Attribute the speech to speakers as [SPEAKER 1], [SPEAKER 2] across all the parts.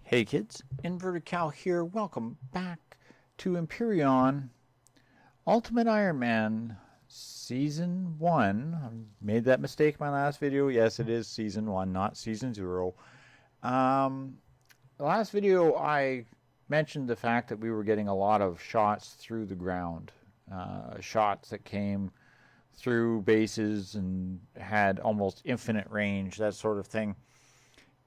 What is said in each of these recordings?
[SPEAKER 1] Hey kids, Inverted Cow here. Welcome back to Empyreon Ultimate Ironman Season 1. I made that mistake in my last video. Yes, it is Season 1, not Season 0. The last video I mentioned the fact that we were getting a lot of shots through the ground. Shots that came through bases and had almost infinite range, that sort of thing.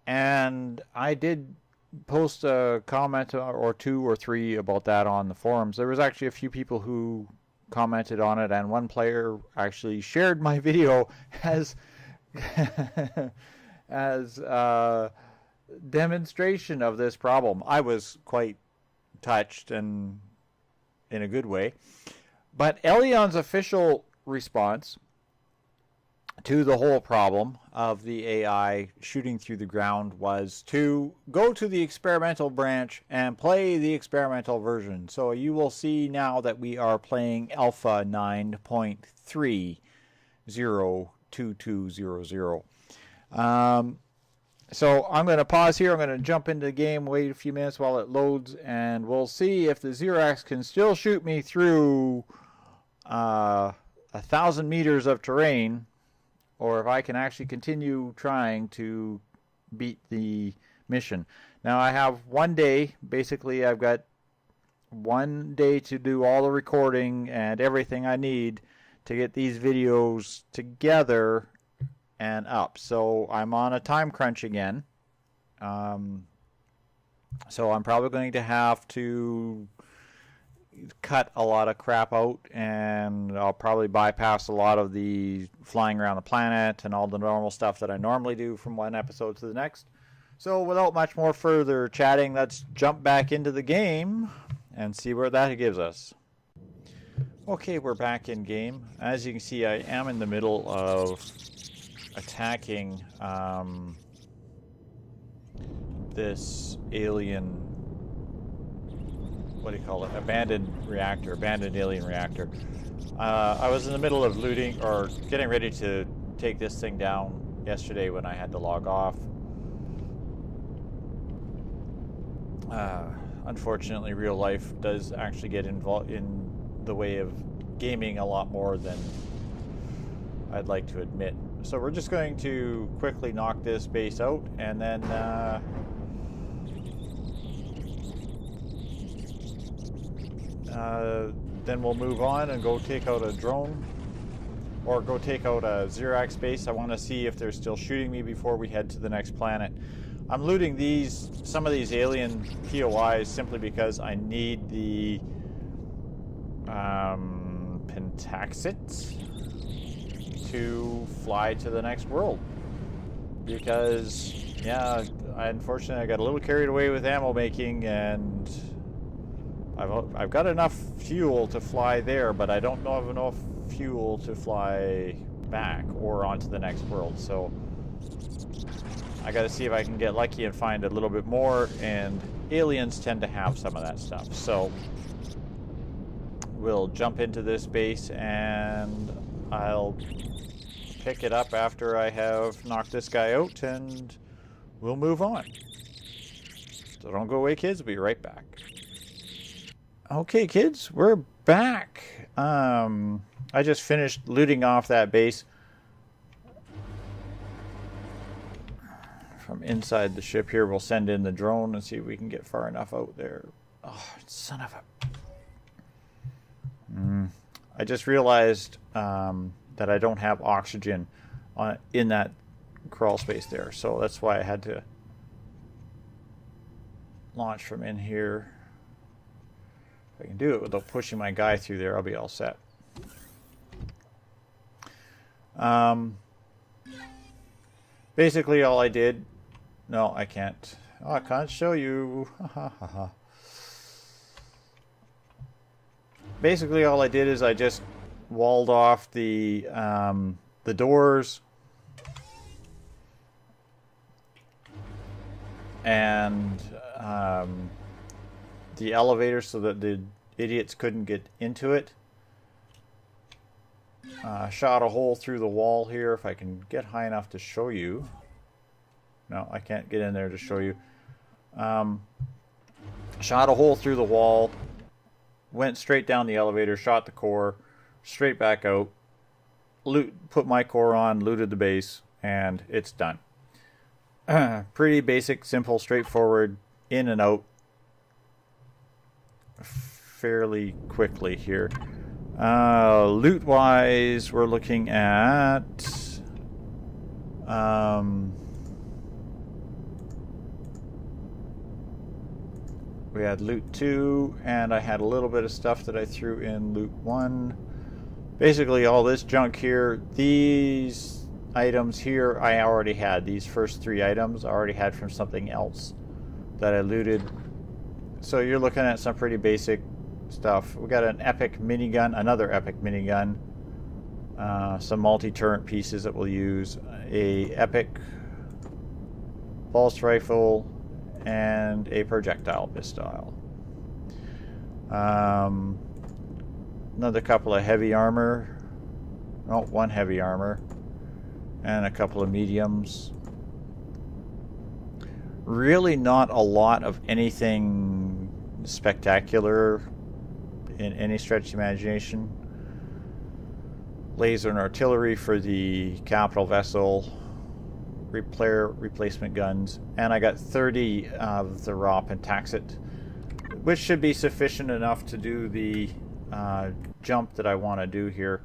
[SPEAKER 1] And I did post a comment or two or three about that on the forums. There was actually a few people who commented on it, and one player actually shared my video as as a demonstration of this problem. I was quite touched, and in a good way. But Elion's official response to the whole problem of the AI shooting through the ground was to go to the experimental branch and play the experimental version. So you will see now that we are playing Alpha 9.302200. So I'm going to pause here. I'm going to jump into the game, wait a few minutes while it loads, and we'll see if the Xerax can still shoot me through 1,000 meters of terrain, or if I can actually continue trying to beat the mission. Now I have 1 day. Basically, I've got 1 day to do all the recording and everything I need to get these videos together and up. So I'm on a time crunch again. So I'm probably going to have to cut a lot of crap out, and I'll probably bypass a lot of the flying around the planet and all the normal stuff that I normally do from one episode to the next. So without much more further chatting, let's jump back into the game and see where that gives us. Okay, we're back in game. As you can see, I am in the middle of attacking this alien, what do you call it, abandoned alien reactor. I was in the middle of looting, or getting ready to take this thing down yesterday when I had to log off. Unfortunately, real life does actually get involved in the way of gaming a lot more than I'd like to admit. So we're just going to quickly knock this base out, and then we'll move on and go take out a drone, or go take out a Xerax base. I want to see if they're still shooting me before we head to the next planet. I'm looting some of these alien POIs simply because I need the pentaxits to fly to the next world. Because, yeah, unfortunately I got a little carried away with ammo making, and I've got enough fuel to fly there, but I don't have enough fuel to fly back or onto the next world. So I got to see if I can get lucky and find a little bit more, and aliens tend to have some of that stuff. So we'll jump into this base, and I'll pick it up after I have knocked this guy out, and we'll move on. So don't go away, kids. We'll be right back. Okay, kids, we're back. I just finished looting off that base from inside the ship here. We'll send in the drone and see if we can get far enough out there. Oh, son of a... I just realized that I don't have oxygen in that crawl space there, so that's why I had to launch from in here. If I can do it without pushing my guy through there, I'll be all set. Basically all I did... No, I can't. Oh, I can't show you. Basically all I did is I just walled off the doors and the elevator so that the idiots couldn't get into it. Shot a hole through the wall here, if I can get high enough to show you. No, I can't get in there to show you. Shot a hole through the wall, went straight down the elevator, shot the core, straight back out, put my core on, looted the base, and it's done. Pretty basic, simple, straightforward, in and out fairly quickly here. Loot wise, we're looking at we had loot 2, and I had a little bit of stuff that I threw in loot 1. Basically all this junk here, these items here I already had. These first 3 items I already had from something else that I looted. So you're looking at some pretty basic stuff. We got an epic minigun, another epic minigun, some multi-turret pieces that we'll use, a epic pulse rifle, and a projectile pistol. Another couple of heavy armor. Oh, 1 heavy armor. And a couple of mediums. Really not a lot of anything spectacular in any stretch of imagination. Laser and artillery for the capital vessel. Replacement guns, and I got 30 of the raw pentaxit, which should be sufficient enough to do the jump that I want to do here.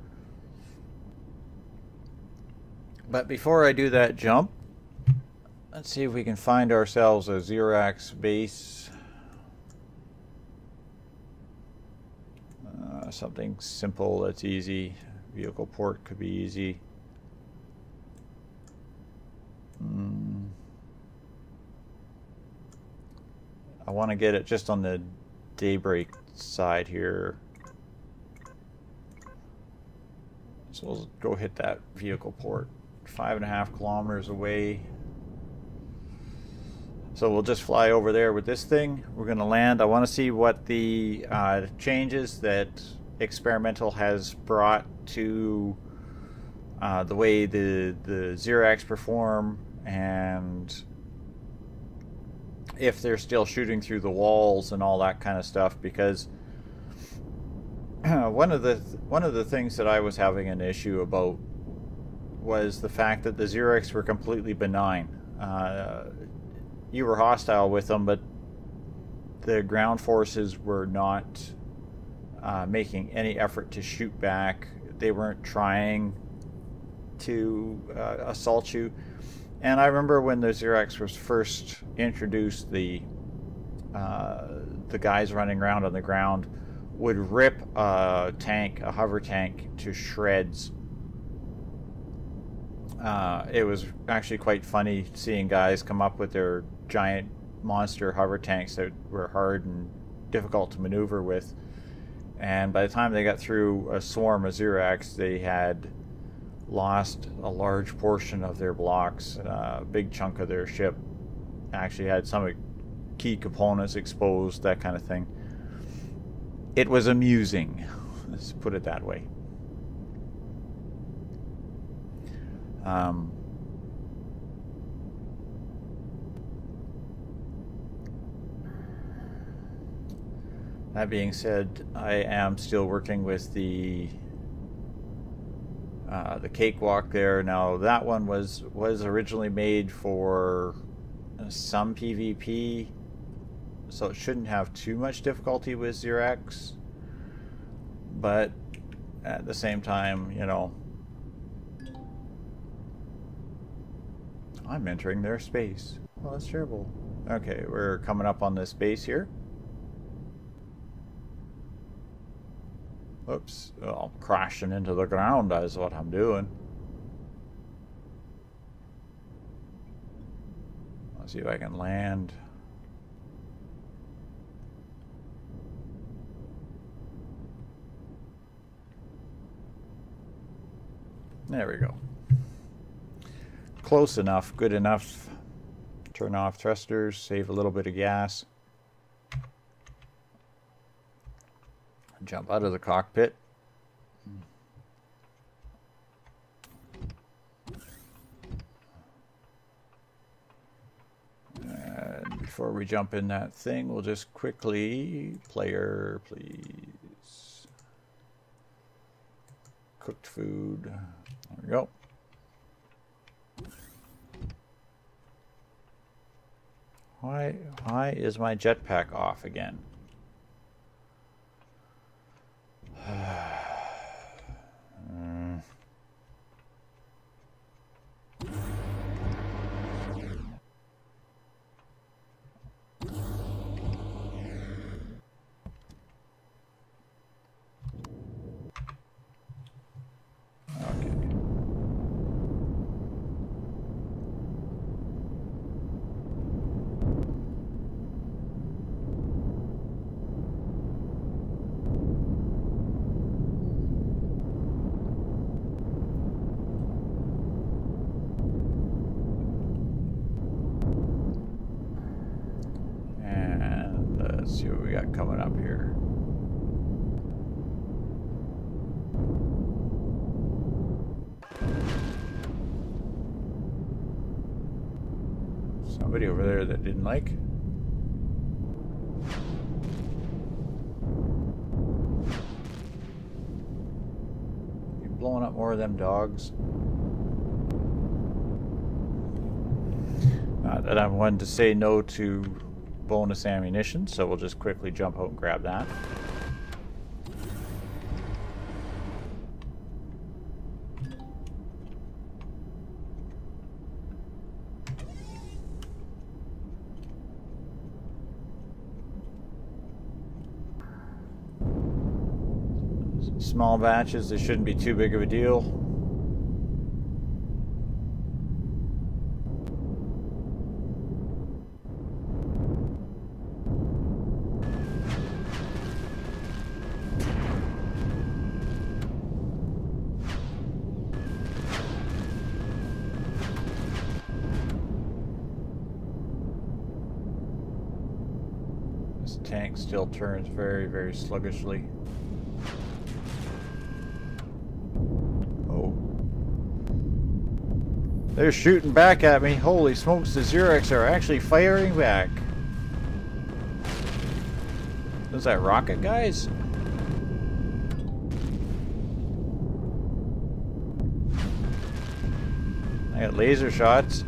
[SPEAKER 1] But before I do that jump, let's see if we can find ourselves a Xerax base. Something simple that's easy. Vehicle port could be easy. I want to get it just on the daybreak side here. So we'll go hit that vehicle port. 5.5 kilometers away. So we'll just fly over there with this thing. We're going to land. I want to see what the changes that Experimental has brought to the way the Xerax perform, and if they're still shooting through the walls and all that kind of stuff, because one of the things that I was having an issue about was the fact that the Xerax were completely benign. You were hostile with them, but the ground forces were not making any effort to shoot back. They weren't trying to assault you. And I remember when the Xerax was first introduced, the guys running around on the ground would rip a tank, a hover tank, to shreds. It was actually quite funny seeing guys come up with their giant monster hover tanks that were hard and difficult to maneuver with. And by the time they got through a swarm of Xerax, they had lost a large portion of their blocks. A big chunk of their ship actually had some key components exposed, that kind of thing. It was amusing, let's put it that way. That being said, I am still working with the cakewalk there. Now that one was originally made for some PvP, so it shouldn't have too much difficulty with Xerax, but at the same time, you know, I'm entering their space. Well, that's terrible. Okay, we're coming up on this base here. Oops, well, I'm crashing into the ground is what I'm doing. Let's see if I can land. There we go. Close enough, good enough. Turn off thrusters, save a little bit of gas. Jump out of the cockpit. And before we jump in that thing, we'll just quickly, player, please. Cooked food. There we go. Why is my jetpack off again? Let's see what we got coming up here. Somebody over there that didn't like. You blowing up more of them dogs? Not that I'm one to say no to bonus ammunition, so we'll just quickly jump out and grab that. Small batches, they shouldn't be too big of a deal. Tank still turns very, very sluggishly. Oh. They're shooting back at me. Holy smokes, the Zeellott are actually firing back. Is that rocket, guys? I got laser shots.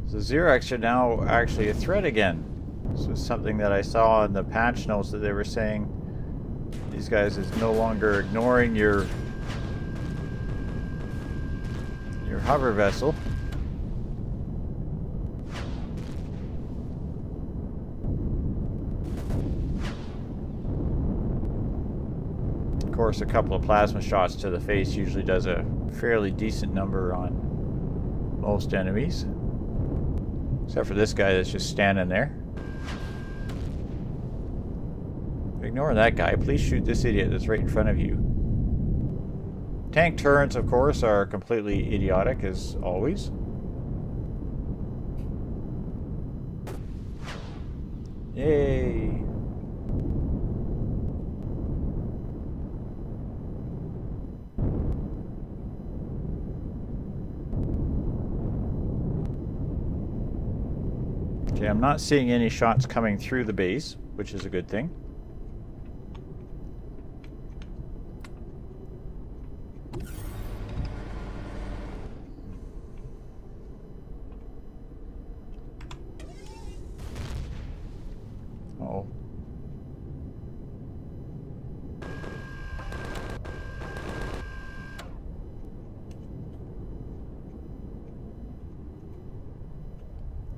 [SPEAKER 1] The Zeellott are now actually a threat again. This was something that I saw in the patch notes that they were saying these guys is no longer ignoring your hover vessel. Of course, a couple of plasma shots to the face usually does a fairly decent number on most enemies. Except for this guy that's just standing there. Ignore that guy. Please shoot this idiot that's right in front of you. Tank turrets, of course, are completely idiotic, as always. Yay! See, I'm not seeing any shots coming through the base, which is a good thing. Oh.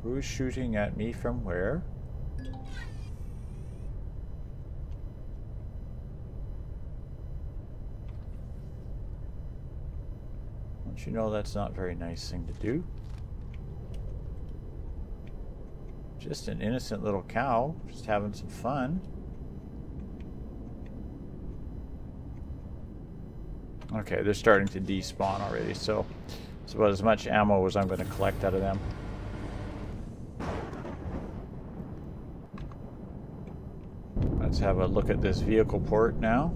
[SPEAKER 1] Who's shooting at me from where? Don't you know that's not a very nice thing to do? Just an innocent little cow, just having some fun. Okay, they're starting to despawn already, so it's about as much ammo as I'm going to collect out of them. Let's have a look at this vehicle port now.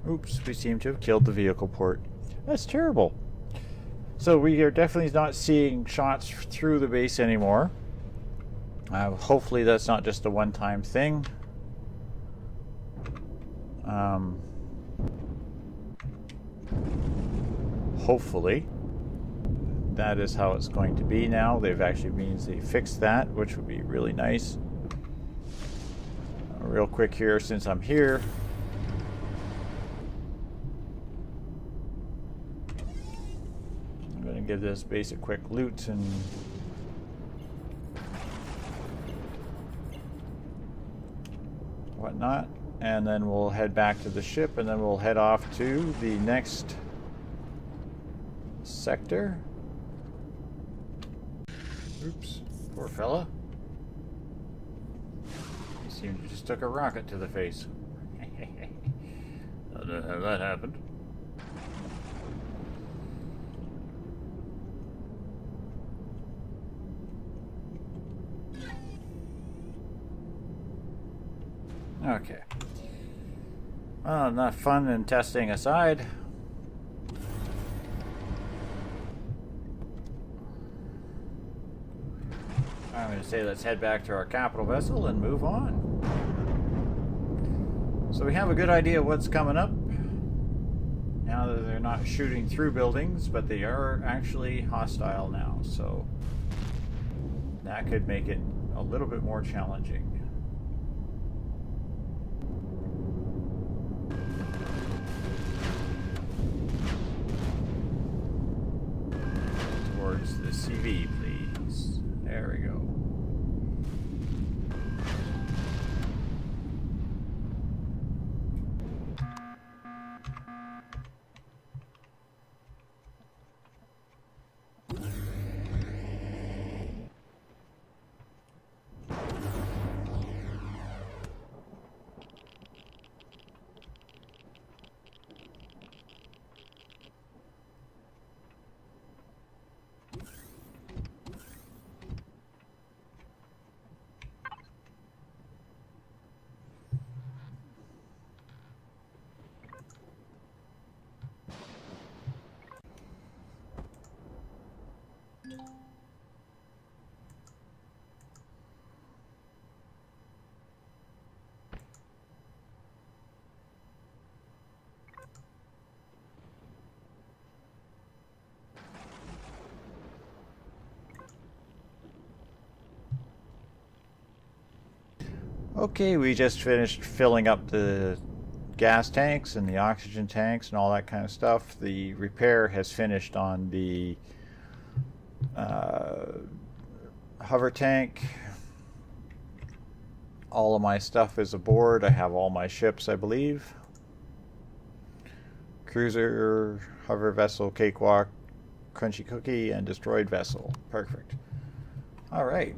[SPEAKER 1] Oops, we seem to have killed the vehicle port. That's terrible. So we are definitely not seeing shots through the base anymore. Hopefully that's not just a one-time thing. Hopefully that is how it's going to be now. They've actually means they fixed that, which would be really nice. Real quick here, since I'm here. Give this basic quick loot and whatnot, and then we'll head back to the ship, and then we'll head off to the next sector. Oops, poor fella. He seemed to just took a rocket to the face. I don't know how that happened. Okay. Well, enough fun and testing aside. I'm going to say let's head back to our capital vessel and move on. So we have a good idea what's coming up. Now that they're not shooting through buildings, but they are actually hostile now. So that could make it a little bit more challenging. The CV, please. There we go. Okay, we just finished filling up the gas tanks and the oxygen tanks and all that kind of stuff. The repair has finished on the hover tank. All of my stuff is aboard. I have all my ships, I believe. Cruiser, hover vessel, cakewalk, crunchy cookie, and destroyed vessel. Perfect. All right.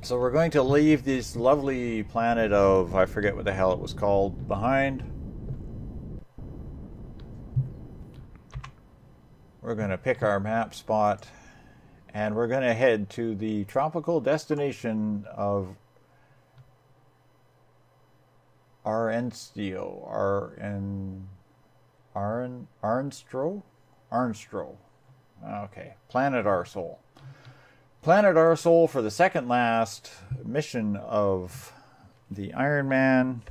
[SPEAKER 1] So we're going to leave this lovely planet of, I forget what the hell it was called, behind. We're going to pick our map spot, and we're going to head to the tropical destination of Arnstro. Okay, Planet Arsol. Planet Arsol for the second last mission of the Ironman.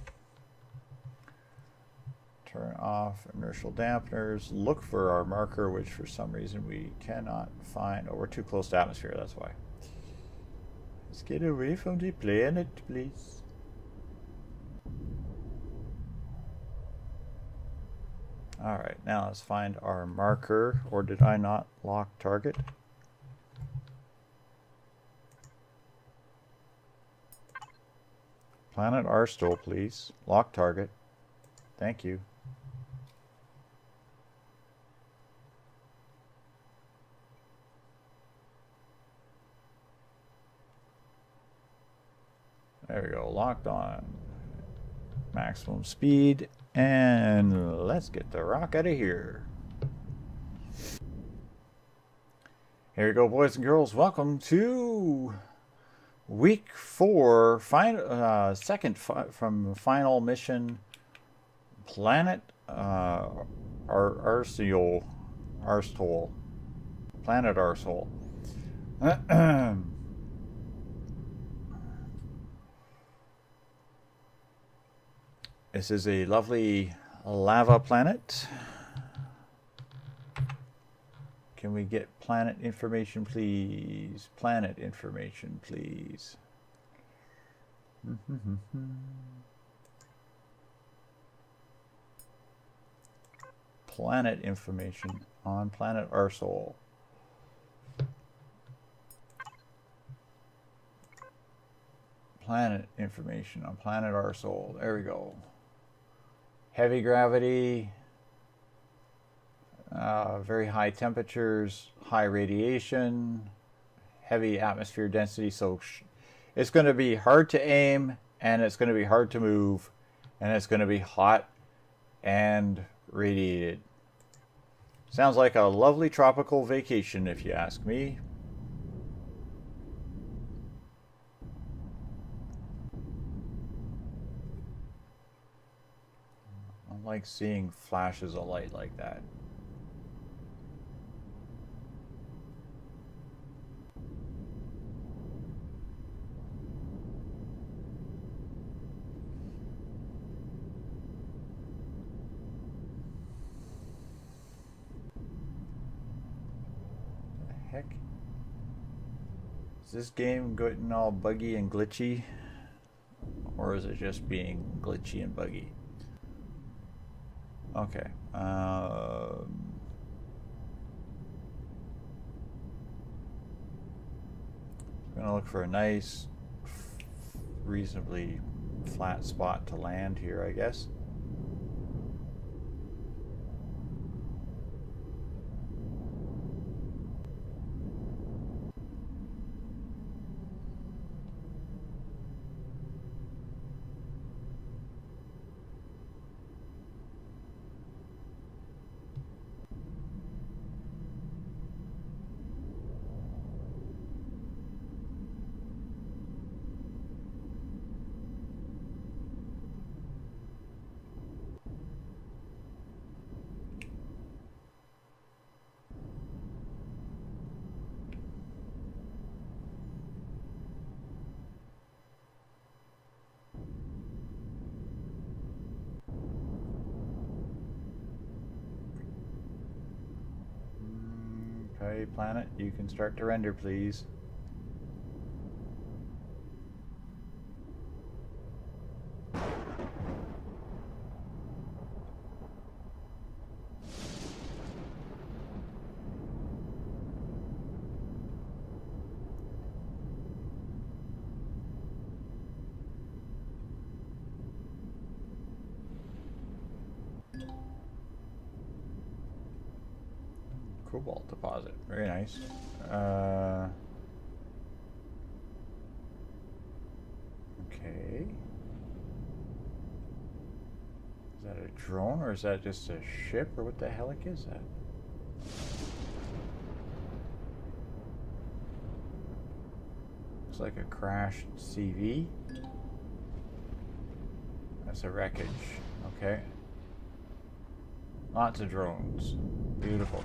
[SPEAKER 1] Turn off inertial dampeners. Look for our marker, which for some reason we cannot find. Oh, we're too close to atmosphere, that's why. Let's get away from the planet, please. Alright, now let's find our marker. Or did I not lock target? Planet Arsol, please. Lock target. Thank you. There we go. Locked on. Maximum speed. And let's get the rock out of here. Here we go, boys and girls. Welcome to week 4, second from final mission, Planet Arsol. Planet Arsol. This is a lovely lava planet. Can we get planet information, please? Planet information, please. Planet information on Planet Arsol. Planet information on Planet Arsol. There we go. Heavy gravity, very high temperatures, high radiation, heavy atmosphere density. So it's going to be hard to aim, and it's going to be hard to move, and it's going to be hot and radiated. Sounds like a lovely tropical vacation, if you ask me. I like seeing flashes of light like that. The heck? Is this game getting all buggy and glitchy? Or is it just being glitchy and buggy? Okay. I'm gonna look for a nice, reasonably flat spot to land here, I guess. Okay, planet, you can start to render, please. Cobalt deposit. Very nice. Okay. Is that a drone or is that just a ship or what the heck is that? Looks like a crashed CV. That's a wreckage. Okay. Lots of drones. Beautiful.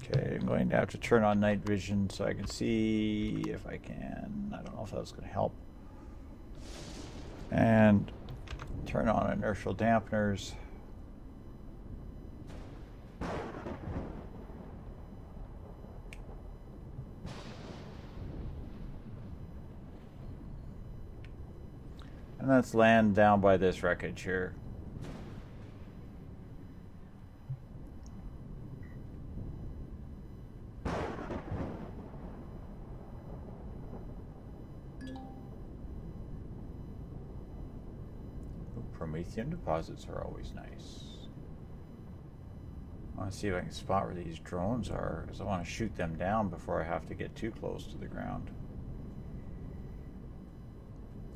[SPEAKER 1] Okay, I'm going to have to turn on night vision so I can see if I can. I don't know if that's going to help. And turn on inertial dampeners. And let's land down by this wreckage here. Promethium deposits are always nice. I want to see if I can spot where these drones are, because I want to shoot them down before I have to get too close to the ground.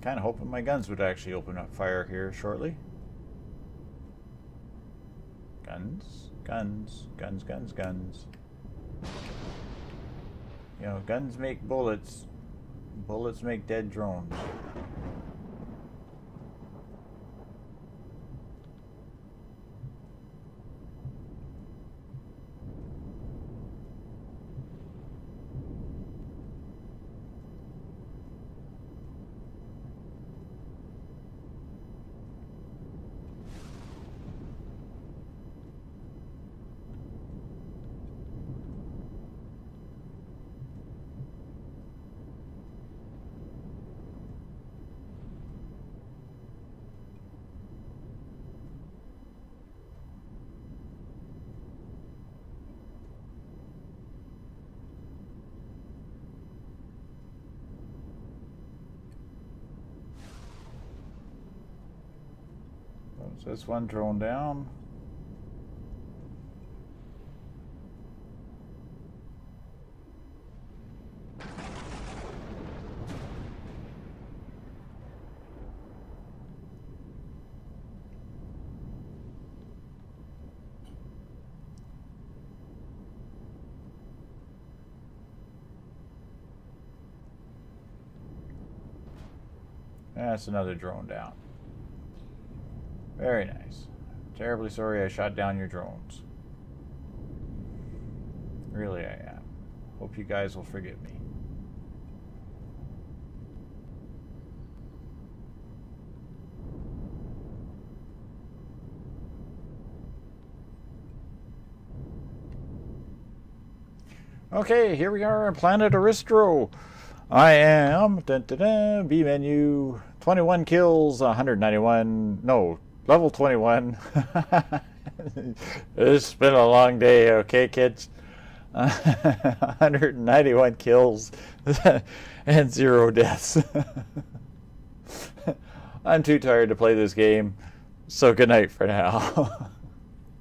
[SPEAKER 1] Kind of hoping my guns would actually open up fire here shortly. Guns, guns, guns, guns, guns. You know, guns make bullets. Bullets make dead drones. So that's one drone down. That's another drone down. Very nice. Terribly sorry I shot down your drones. Really I am. Hope you guys will forgive me. Okay, here we are on planet Aristro. I am B menu 21 kills, 191. No, level 21. It's been a long day, okay, kids? 191 kills and 0 deaths. I'm too tired to play this game, so good night for now.